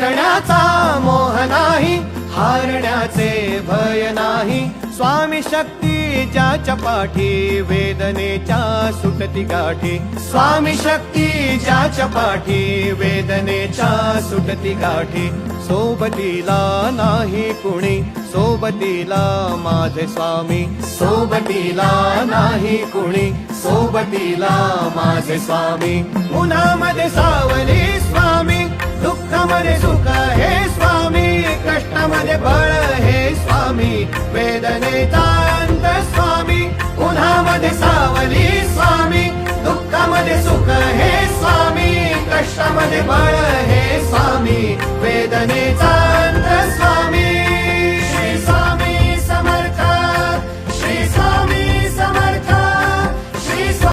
जिंकण्याचा मोह नाही, हारण्याचे भय नाही. स्वामी शक्ती ज्याच्या पाठी, वेदनेच्या सुटती गाठी. स्वामी शक्ती ज्याच्या पाठी, वेदनेच्या सुटती गाठी. सोबतीला नाही कुणी, सोबतीला माझे स्वामी. सोबतीला नाही कुणी, सोबतीला माझे स्वामी. उन्हामध्ये सावली स्वामी, दुःखामध्ये सुख हे स्वामी. कष्टामध्ये बळ हे स्वामी, वेदनेचा अंत स्वामी. उन्हामध्ये सावली स्वामी, दुःखामध्ये सुख हे स्वामी. कष्टामध्ये बळ हे स्वामी, वेदनेचा